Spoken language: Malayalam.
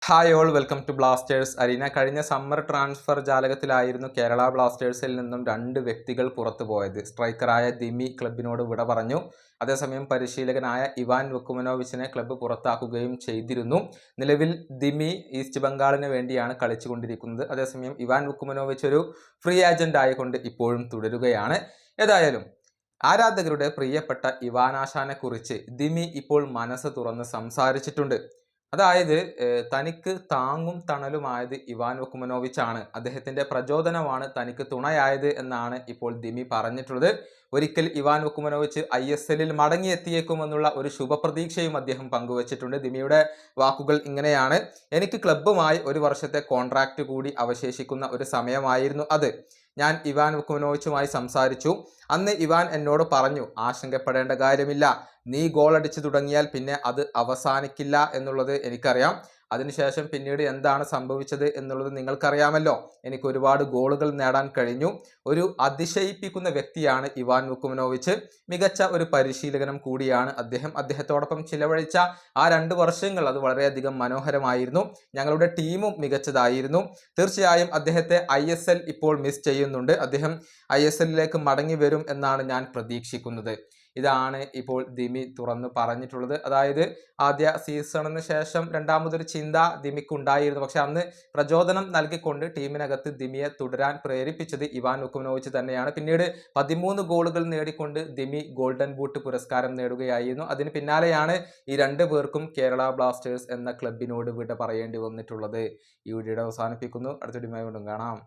Hi all, welcome to Blasters arena. കഴിഞ്ഞ സമ്മർ ട്രാൻസ്ഫർ ജാലകത്തിലായിരുന്നു കേരള ബ്ലാസ്റ്റേഴ്സിൽ നിന്നും 2 വ്യക്തികൾ പുറത്തു പോയത്. സ്ട്രൈക്കറായ ദിമി ക്ലബിനോട് വിട പറഞ്ഞു. അതേസമയം പരിശീലകനായ ഇവാൻ വുക്കുമനോവിച്ചിനെ ക്ലബ്ബ് പുറത്താക്കുകയും ചെയ്തിരുന്നു. നിലവിൽ ദിമി ഈസ്റ്റ് ബംഗാളിന് വേണ്ടിയാണ് കളിച്ചുകൊണ്ടിരിക്കുന്നത്. അതേസമയം ഇവാൻ വുക്കുമനോവിച്ച് ഒരു ഫ്രീ ഏജന്റ് ആയിക്കൊണ്ട് ഇപ്പോഴും തുടരുകയാണ്. ഏതായാലും ആരാധകരുടെ പ്രിയപ്പെട്ട ഇവാനാശാനെ കുറിച്ച് ദിമി ഇപ്പോൾ മനസ്സ് തുറന്ന് സംസാരിച്ചിട്ടുണ്ട്. അതായത് തനിക്ക് താങ്ങും തണലുമായത് ഇവാൻ വുക്കുമനോവിച്ച് ആണ്. അദ്ദേഹത്തിന്റെ പ്രചോദനമാണ് തനിക്ക് തുണയായത് എന്നാണ് ഇപ്പോൾ ദിമി പറഞ്ഞിട്ടുള്ളത്. ഒരിക്കൽ ഇവാൻ വുക്കുമനോവിച്ച് ISL-ൽ മടങ്ങിയെത്തിയേക്കുമെന്നുള്ള ഒരു ശുഭപ്രതീക്ഷയും അദ്ദേഹം പങ്കുവച്ചിട്ടുണ്ട്. ദിമിയുടെ വാക്കുകൾ ഇങ്ങനെയാണ്: എനിക്ക് ക്ലബ്ബുമായി 1 വർഷത്തെ കോൺട്രാക്റ്റ് കൂടി അവശേഷിക്കുന്ന ഒരു സമയമായിരുന്നു അത്. ഞാൻ ഇവാൻ വുക്കുമനോവിച്ചുമായി സംസാരിച്ചു. അന്ന് ഇവാൻ എന്നോട് പറഞ്ഞു, ആശങ്കപ്പെടേണ്ട കാര്യമില്ല, നീ ഗോൾ അടിച്ചു തുടങ്ങിയാൽ പിന്നെ അത് അവസാനിക്കില്ല എന്നുള്ളത് എനിക്കറിയാം. അതിനുശേഷം പിന്നീട് എന്താണ് സംഭവിച്ചത് എന്നുള്ളത് നിങ്ങൾക്കറിയാമല്ലോ. എനിക്ക് ഒരുപാട് ഗോളുകൾ നേടാൻ കഴിഞ്ഞു. ഒരു അതിശയിപ്പിക്കുന്ന വ്യക്തിയാണ് ഇവാൻ വുക്കുമനോവിച്ച്. മികച്ച ഒരു പരിശീലകനും കൂടിയാണ് അദ്ദേഹം. അദ്ദേഹത്തോടൊപ്പം ചിലവഴിച്ച ആ 2 വർഷങ്ങൾ അത് വളരെയധികം മനോഹരമായിരുന്നു. ഞങ്ങളുടെ ടീമും മികച്ചതായിരുന്നു. തീർച്ചയായും അദ്ദേഹത്തെ ISL ഇപ്പോൾ മിസ് ചെയ്യുന്നുണ്ട്. അദ്ദേഹം ISL-ലേക്ക് മടങ്ങി വരും എന്നാണ് ഞാൻ പ്രതീക്ഷിക്കുന്നത്. ഇതാണ് ഇപ്പോൾ ദിമി തുറന്ന് പറഞ്ഞിട്ടുള്ളത്. അതായത് ആദ്യ സീസണിന് ശേഷം രണ്ടാമതൊരു ചിന്ത ദിമിക്കുണ്ടായിരുന്നു. പക്ഷെ അന്ന് പ്രചോദനം നൽകിക്കൊണ്ട് ടീമിനകത്ത് ദിമിയെ തുടരാൻ പ്രേരിപ്പിച്ചത് ഇവാൻ വുക്കുമനോവിച്ച് തന്നെയാണ്. പിന്നീട് 13 ഗോളുകൾ നേടിക്കൊണ്ട് ദിമി ഗോൾഡൻ ബൂട്ട് പുരസ്കാരം നേടുകയായിരുന്നു. അതിന് പിന്നാലെയാണ് ഈ 2 പേർക്കും കേരള ബ്ലാസ്റ്റേഴ്സ് എന്ന ക്ലബിനോട് വിട പറയേണ്ടി വന്നിട്ടുള്ളത്. ഈ വീഡിയോ അവസാനിപ്പിക്കുന്നു. അടുത്ത വീഡിയോയുമായി വീണ്ടും കാണാം.